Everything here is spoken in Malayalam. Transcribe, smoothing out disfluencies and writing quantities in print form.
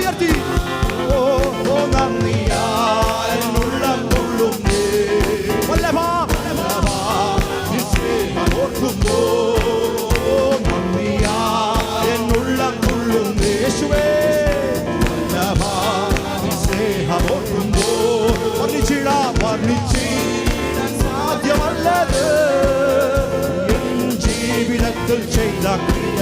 ഉയർത്തി ഓ നന്ദിയാ എന്നുള്ളം കൊള്ളുന്നേ വല്ലഭാ ഓർക്കുമ്പോ നന്ദിയാ എന്നുള്ളം കൊള്ളുന്നേ യേശുവേ വല്ലഭാ സ്നേഹം ഓർക്കുമ്പോ വർണ്ണിച്ചിടാൻ സാധ്യമല്ലത് എൻ ജീവിതത്തിൽ ചെയ്ത ക്രിയ